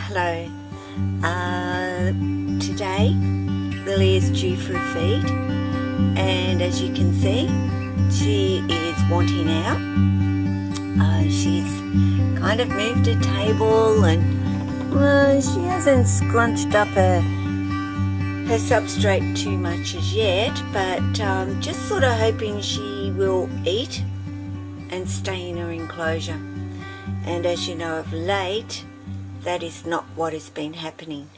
Hello. Today Lily is due for a feed, and as you can see, she is wanting out. She's kind of moved her table, and she hasn't scrunched up her substrate too much as yet, but just sort of hoping she will eat and stay in her enclosure. And as you know, of late, that is not what has been happening.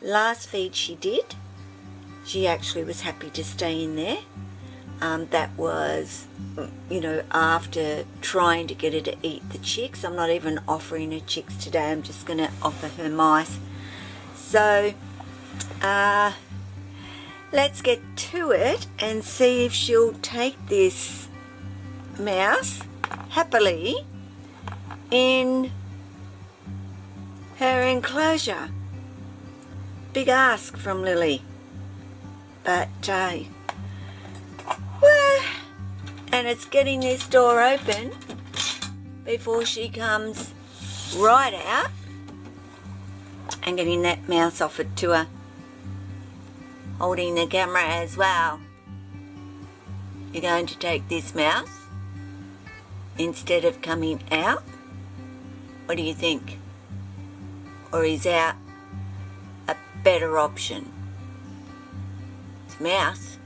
Last feed she did, she actually was happy to stay in there. That was, after trying to get her to eat the chicks. I'm not even offering her chicks today, I'm just going to offer her mice. So, let's get to it and see if she'll take this mouse happily in her enclosure. Big ask from Lily, but and it's getting this door open before she comes right out and getting that mouse offered to her, holding the camera as well. You're going to take this mouse instead of coming out? What do you think? Or is out a better option? It's mouse.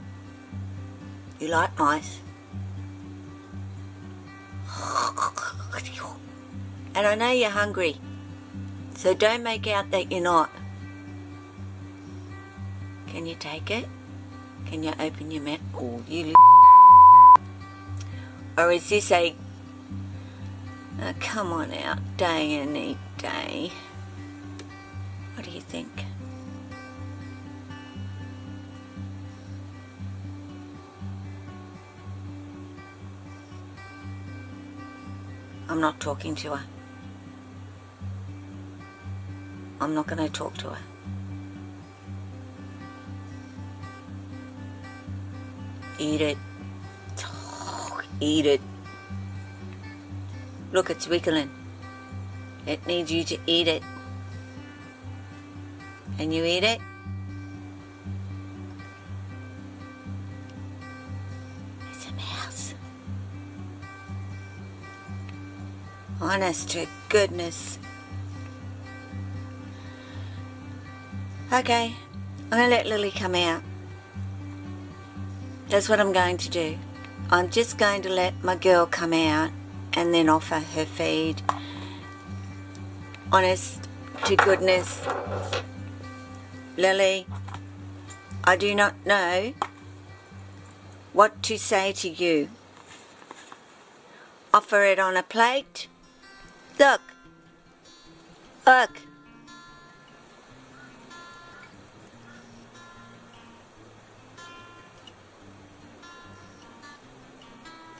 You like mice. And I know you're hungry, so don't make out that you're not. Can you take it? Can you open your mouth? Oh, you or is this a come on out day and eat day? What do you think? I'm not talking to her. I'm not going to talk to her. Eat it. Eat it. Look, it's wiggling. It needs you to eat it. Can you eat it? It's a mouse. Honest to goodness. Okay, I'm going to let Lily come out. That's what I'm going to do. I'm just going to let my girl come out and then offer her feed. Honest to goodness, Lily, I do not know what to say to you. Offer it on a plate. Look. Look.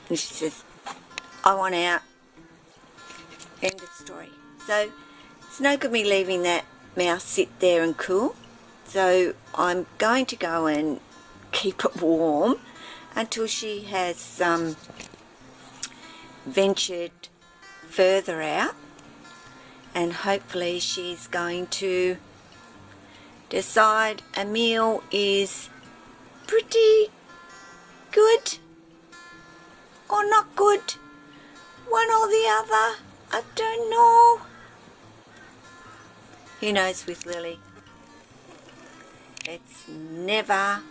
And she says, I want out. End of story. So it's no good me leaving that mouse sit there and cool. So I'm going to go and keep it warm until she has ventured further out, and hopefully she's going to decide a meal is pretty good or not good, one or the other. I don't know. Who knows with Lily? It's never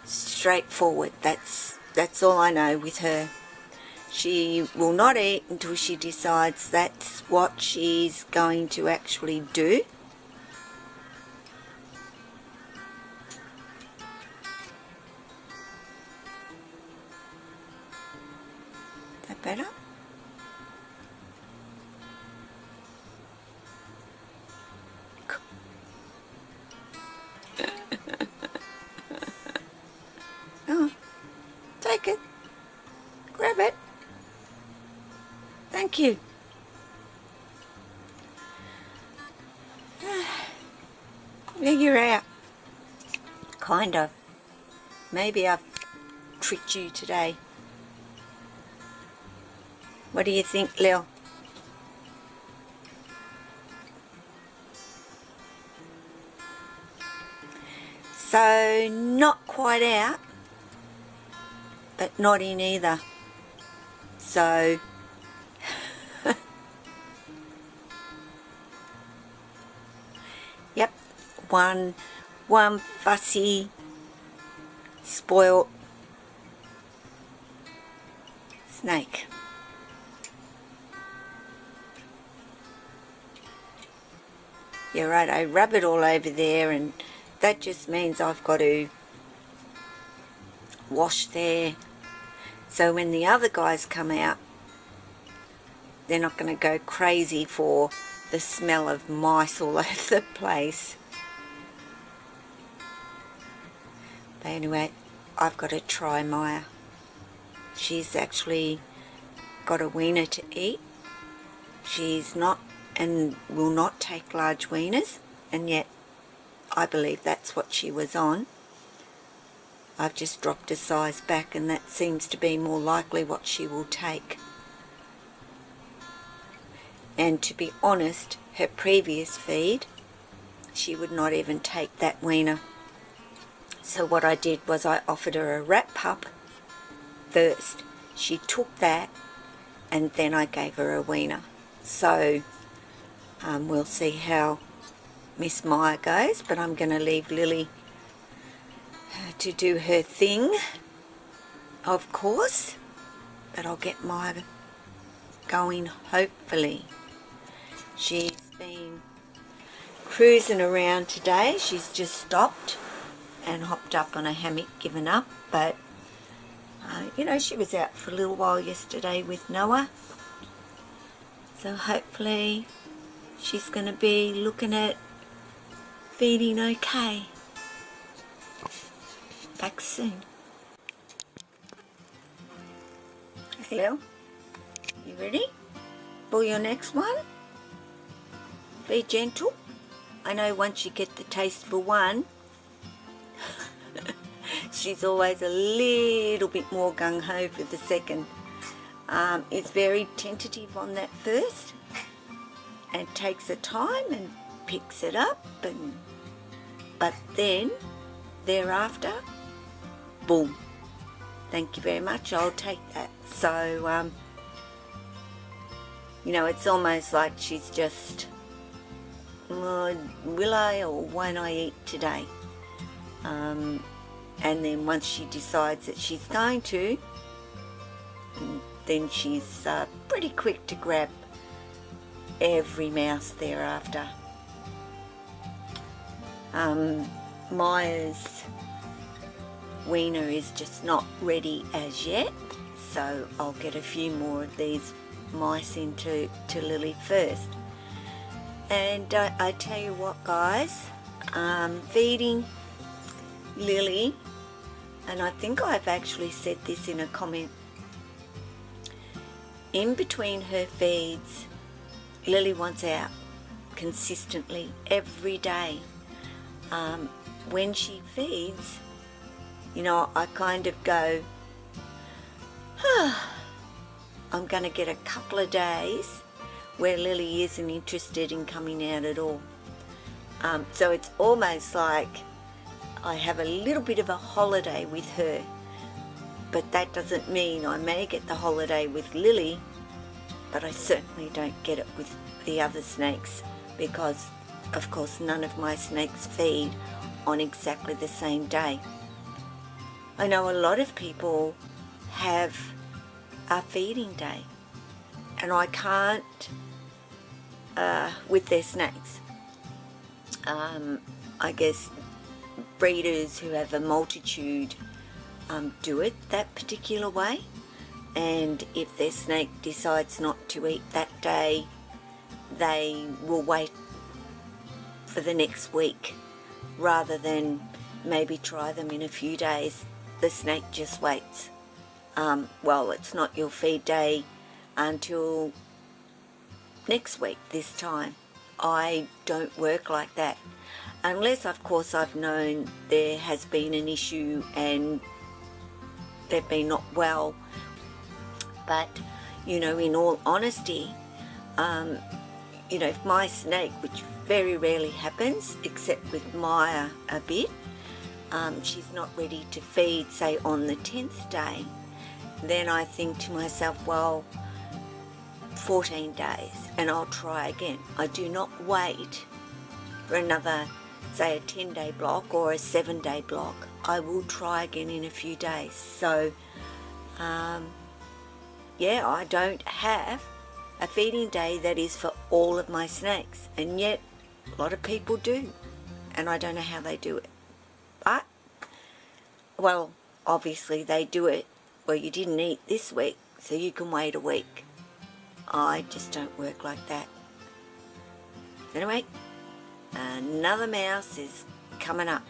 straightforward. That's all I know with her. She will not eat until she decides that's what she's going to actually do. Is that better? Oh, take it. Grab it. Thank you. Figure out. Kind of. Maybe I've tricked you today. What do you think, Lil? So not quite out, but not in either. So yep, one fussy, spoilt snake. Yeah, right, I rub it all over there, and that just means I've got to wash there. So when the other guys come out, they're not going to go crazy for the smell of mice all over the place. But anyway, I've got to try Maya. She's actually got a wiener to eat. She's not and will not take large wieners, and yet I believe that's what she was on. I've just dropped a size back, and that seems to be more likely what she will take. And to be honest, her previous feed, she would not even take that wiener. So what I did was I offered her a rat pup first. She took that, and then I gave her a wiener. So we'll see how Miss Maya goes, but I'm going to leave Lily to do her thing, of course, but I'll get Maya going, hopefully. She's been cruising around today. She's just stopped and hopped up on a hammock, given up, but you know, she was out for a little while yesterday with Noah, so hopefully she's going to be looking at feeding okay. Back soon. Hello, you ready for your next one? Be gentle. I know once you get the taste for one, she's always a little bit more gung-ho for the second. It's very tentative on that first, and takes her time and picks it up, but then thereafter, boom, thank you very much, I'll take that. So you know, it's almost like she's just, will I or won't I eat today? And then once she decides that she's going to, then she's pretty quick to grab every mouse thereafter. Maya's wiener is just not ready as yet, so I'll get a few more of these mice into Lily first. And I tell you what, guys, feeding Lily, and I think I've actually said this in a comment, in between her feeds, Lily wants out consistently every day. When she feeds, you know, I kind of go, I'm going to get a couple of days where Lily isn't interested in coming out at all. So it's almost like I have a little bit of a holiday with her, but that doesn't mean I may get the holiday with Lily, but I certainly don't get it with the other snakes, because of course none of my snakes feed on exactly the same day. I know a lot of people have a feeding day, and I can't with their snakes. I guess breeders who have a multitude do it that particular way, and if their snake decides not to eat that day, they will wait for the next week rather than maybe try them in a few days. The snake just waits. Well, it's not your feed day until next week this time. I don't work like that, unless of course I've known there has been an issue and they've been not well. But you know, in all honesty, you know, if my snake, which very rarely happens except with Maya a bit, she's not ready to feed, say on the 10th day, then I think to myself, well, 14 days and I'll try again. I do not wait for another, say a 10-day block or a 7-day block. I will try again in a few days. So yeah, I don't have a feeding day that is for all of my snakes, and yet a lot of people do, and I don't know how they do it. But, well, obviously they do it, well, you didn't eat this week, so you can wait a week. I just don't work like that. Anyway, another mouse is coming up.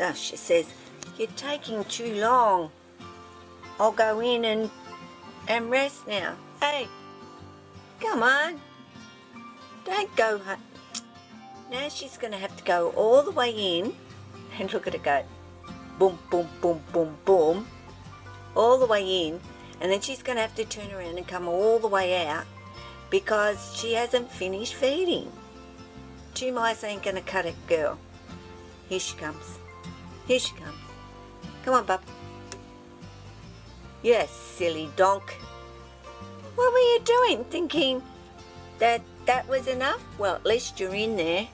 Oh, she says, you're taking too long. I'll go in and rest now. Hey, come on. Don't go. Now she's going to have to go all the way in, and look at it go. Boom, boom, boom, boom, boom. All the way in, and then she's going to have to turn around and come all the way out because she hasn't finished feeding. 2 mice ain't going to cut it, girl. Here she comes. Here she comes. Come on, bub. Yes, silly donk. What were you doing? Thinking that was enough? Well, at least you're in there.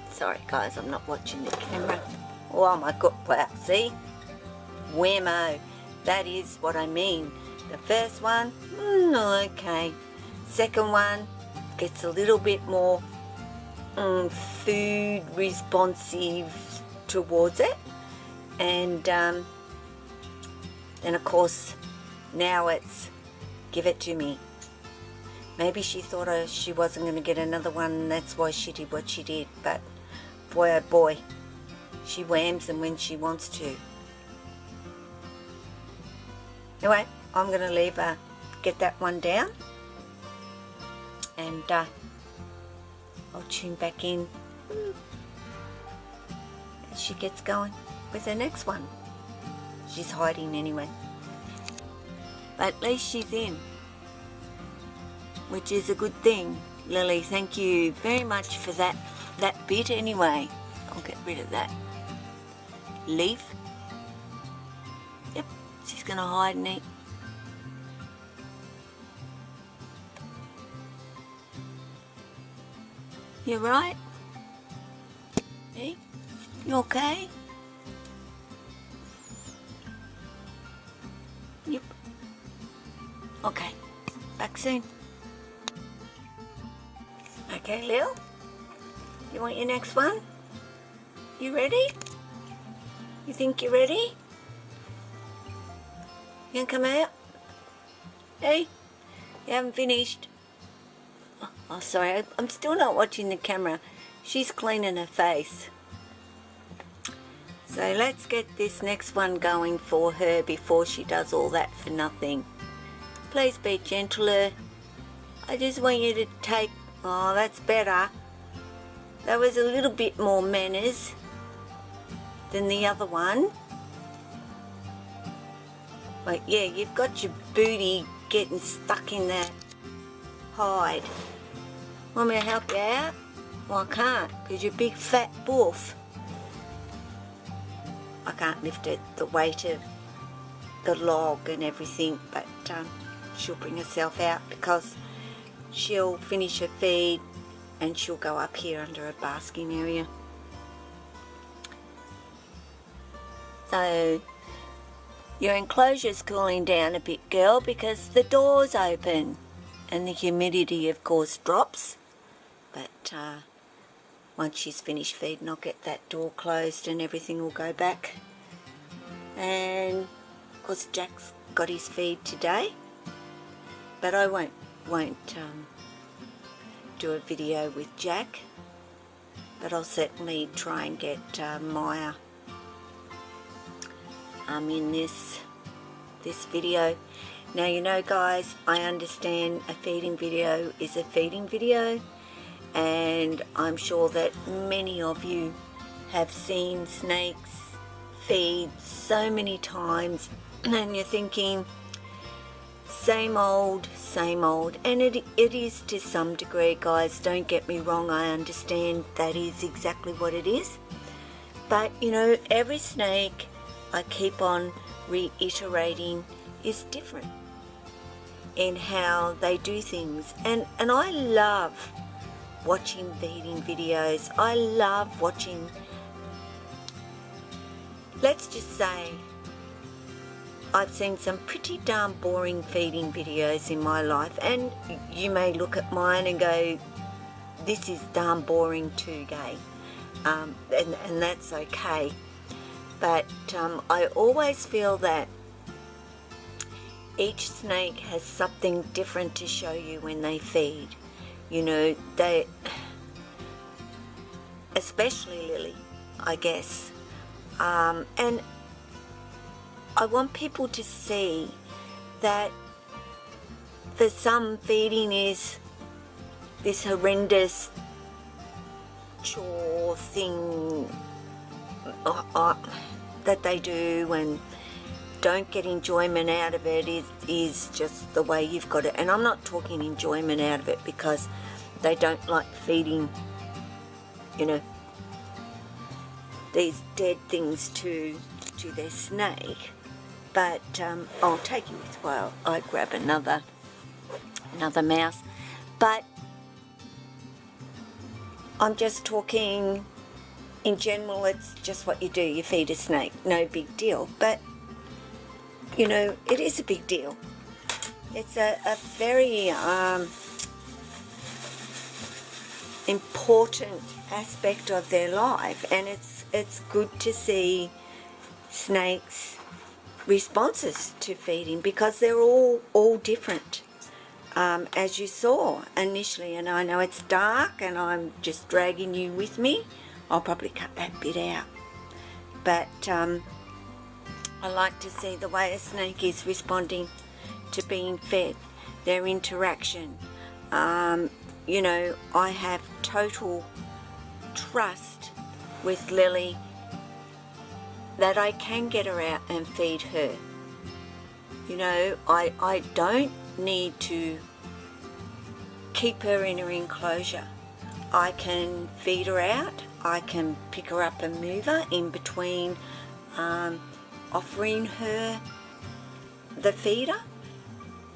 Sorry, guys, I'm not watching the camera. Oh, my God. Wow, see? Whammo. That is what I mean. The first one, okay. Second one gets a little bit more food responsive towards it. And then, of course, now it's give it to me. Maybe she thought she wasn't going to get another one, and that's why she did what she did. But boy, oh boy, she whams them when she wants to. Anyway, I'm going to leave her get that one down, and I'll tune back in as she gets going with the next one. She's hiding anyway, but at least she's in, which is a good thing. Lily, thank you very much for that bit anyway. I'll get rid of that leaf. Yep, she's gonna hide and eat. You right? Hey, you okay? Yep. Okay, back soon. Okay, Lil, you want your next one? You ready? You think you're ready? You can come out? Hey, you haven't finished. Oh, sorry, I'm still not watching the camera. She's cleaning her face. So let's get this next one going for her before she does all that for nothing. Please be gentler. I just want you to take... Oh, that's better. That was a little bit more manners than the other one. But yeah, you've got your booty getting stuck in that hide. Want me to help you out? Well, I can't, because you're a big fat boof. I can't lift it, the weight of the log and everything, but she'll bring herself out because she'll finish her feed and she'll go up here under a basking area. So your enclosure's cooling down a bit, girl, because the door's open and the humidity of course drops. But once she's finished feeding, I'll get that door closed and everything will go back. And of course Jack's got his feed today, but I won't do a video with Jack, but I'll certainly try and get Maya in this video. Now, you know, guys, I understand a feeding video is a feeding video, and I'm sure that many of you have seen snakes feed so many times, and you're thinking, same old, and it is to some degree, guys. Don't get me wrong, I understand that is exactly what it is. But, you know, every snake, I keep on reiterating, is different in how they do things. And I love watching feeding videos. I love watching, let's just say, I've seen some pretty darn boring feeding videos in my life, and you may look at mine and go, this is darn boring too, gay. And that's okay. But I always feel that each snake has something different to show you when they feed. You know, they, especially Lily, I guess. And I want people to see that for some, feeding is this horrendous chore thing that they do and don't get enjoyment out of it. Is just the way you've got it. And I'm not talking enjoyment out of it because they don't like feeding, you know, these dead things to their snake. But I'll take you with while I grab another mouse. But I'm just talking in general. It's just what you do. You feed a snake, no big deal. But you know, it is a big deal. It's a very important aspect of their life, and it's good to see snakes' responses to feeding, because they're all different, as you saw initially. And I know it's dark and I'm just dragging you with me. I'll probably cut that bit out, but I like to see the way a snake is responding to being fed, their interaction. You know, I have total trust with Lily that I can get her out and feed her. You know, I don't need to keep her in her enclosure. I can feed her out. I can pick her up and move her in between, offering her the feeder.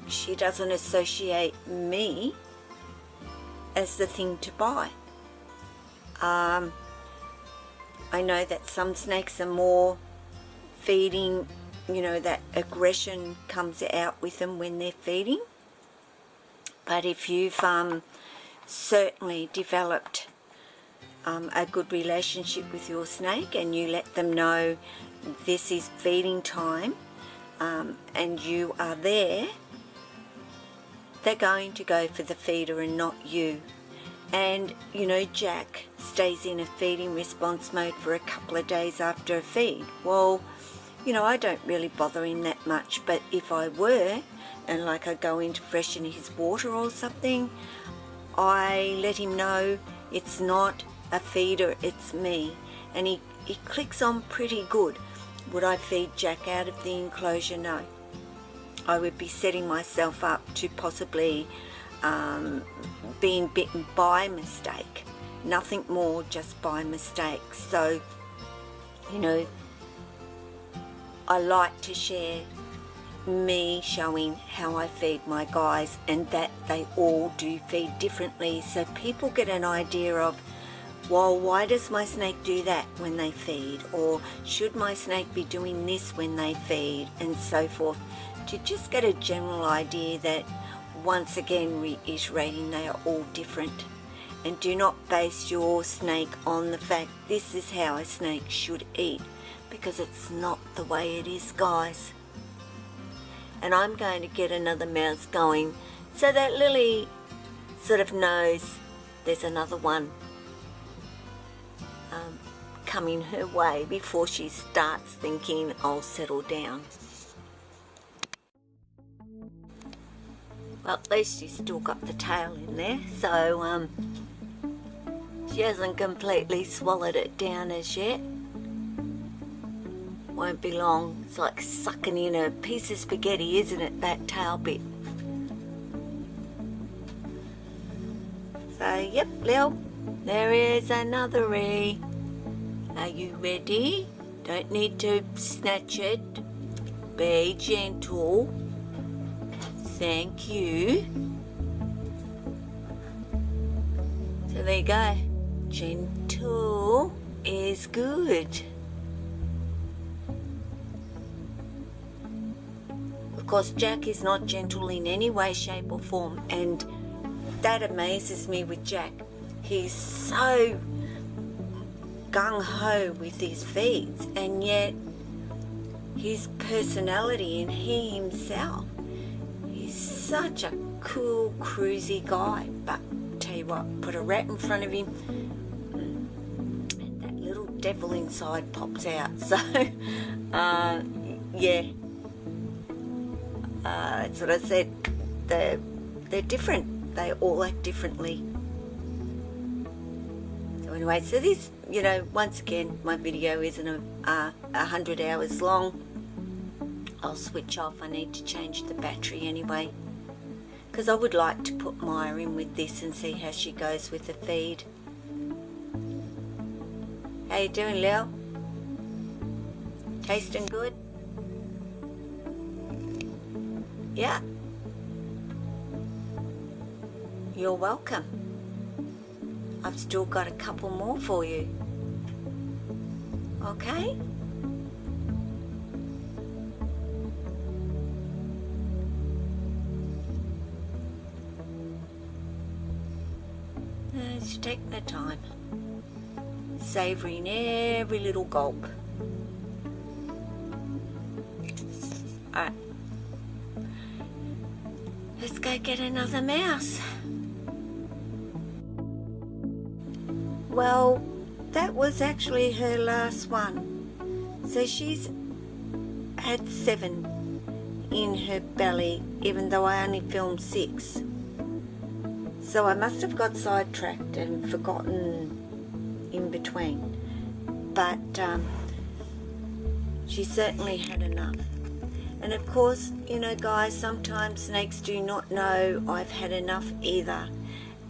She doesn't associate me as the thing to buy. I know that some snakes are more feeding, you know, that aggression comes out with them when they're feeding. But if you've certainly developed a good relationship with your snake, and you let them know this is feeding time, and you are there, they're going to go for the feeder and not you. And you know, Jack stays in a feeding response mode for a couple of days after a feed. Well, you know, I don't really bother him that much, but if I were, and like I go in to freshen his water or something, I let him know it's not a feeder, it's me. And he clicks on pretty good. Would I feed Jack out of the enclosure? No. I would be setting myself up to possibly being bitten by mistake. Nothing more, just by mistake. So, you know, I like to share me showing how I feed my guys, and that they all do feed differently, so people get an idea of, well, why does my snake do that when they feed, or should my snake be doing this when they feed, and so forth, to just get a general idea that, once again reiterating, they are all different. And do not base your snake on the fact this is how a snake should eat, because it's not the way it is, guys. And I'm going to get another mouse going so that Lily sort of knows there's another one coming her way before she starts thinking, I'll settle down. Well, at least she's still got the tail in there, so she hasn't completely swallowed it down as yet. Won't be long. It's like sucking in a piece of spaghetti, isn't it, that tail bit? Yep, Lil, there is another E. Are you ready? Don't need to snatch it. Be gentle. Thank you. So there you go. Gentle is good. Of course, Jack is not gentle in any way, shape or form, and that amazes me with Jack. He's so gung-ho with his feeds, and yet his personality and he himself, he's such a cool, cruisy guy. But tell you what, put a rat in front of him and that little devil inside pops out. So yeah, that's what I said. They're different. They all act differently. So anyway, so this, you know, once again, my video isn't 100 hours long. I'll switch off. I need to change the battery anyway, because I would like to put Maya in with this and see how she goes with the feed. How you doing, Lil? Tasting good? Yeah. You're welcome. I've still got a couple more for you. Okay? She's taking her time, savouring every little gulp. Alright, let's go get another mouse. Well, that was actually her last one. So she's had 7 in her belly, even though I only filmed 6. So I must have got sidetracked and forgotten in between. But she certainly had enough. And of course, you know guys, sometimes snakes do not know I've had enough either.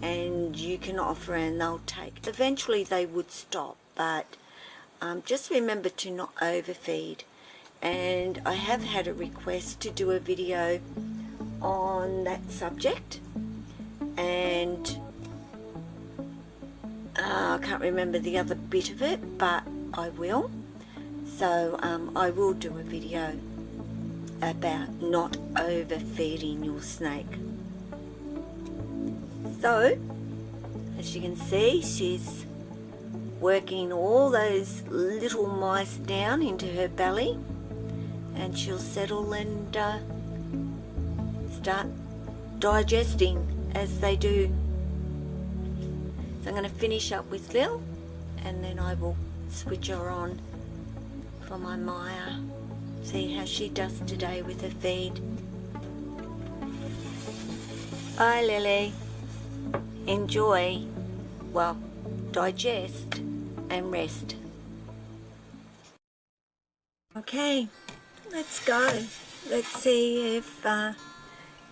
And you can offer and they'll take. Eventually they would stop, but just remember to not overfeed. And I have had a request to do a video on that subject. And I can't remember the other bit of it, but I will. So I will do a video about not overfeeding your snake. So as you can see, she's working all those little mice down into her belly, and she'll settle and start digesting as they do. So I'm going to finish up with Lil, and then I will switch her on for my Maya. See how she does today with her feed. Hi Lily. Enjoy, well, digest and rest. Okay, let's go. Let's see if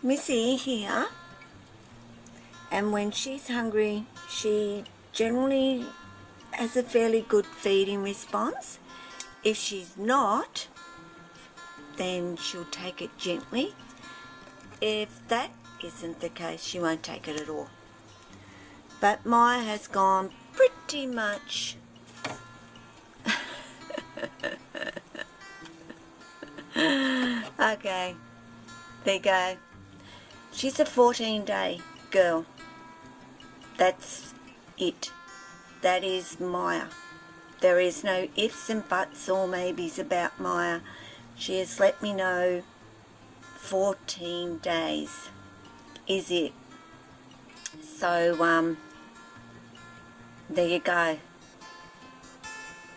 Missy here, and when she's hungry, she generally has a fairly good feeding response. If she's not, then she'll take it gently. If that isn't the case, she won't take it at all. But Maya has gone pretty much okay, there you go. She's a 14-day girl. That's it. That is Maya. There is no ifs and buts or maybes about Maya. She has let me know 14 days is it. So there you go.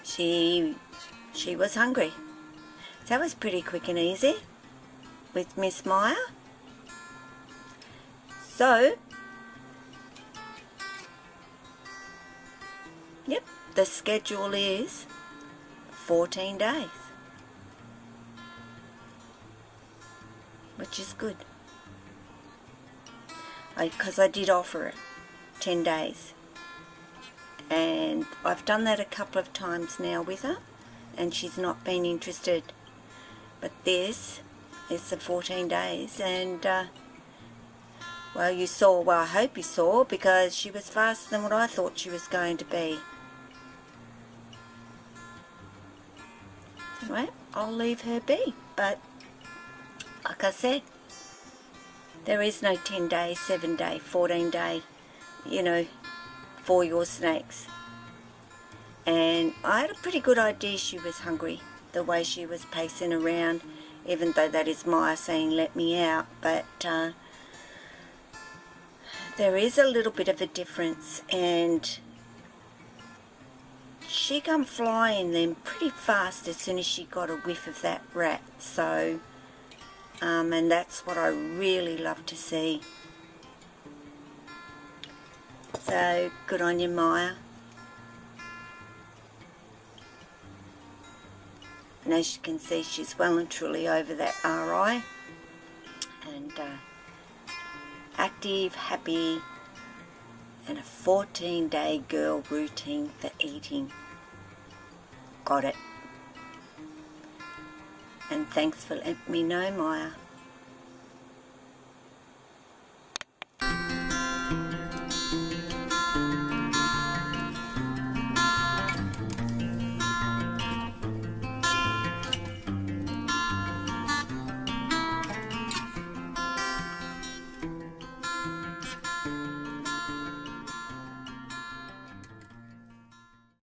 She was hungry. So that was pretty quick and easy with Miss Maya. So yep, the schedule is 14 days, which is good, because I did offer it. 10 days. And I've done that a couple of times now with her, and she's not been interested. But this is the 14 days, and well, you saw, well, I hope you saw, because she was faster than what I thought she was going to be. Anyway, I'll leave her be, but like I said, there is no 10 day, 7 day, 14 day, you know, for your snakes. And I had a pretty good idea she was hungry, the way she was pacing around, even though that is Maya saying let me out. But there is a little bit of a difference, and she come flying then pretty fast as soon as she got a whiff of that rat. So and that's what I really love to see. So good on you, Maya. And as you can see, she's well and truly over that RI, and active, happy, and a 14-day girl routine for eating. Got it. And thanks for letting me know, Maya.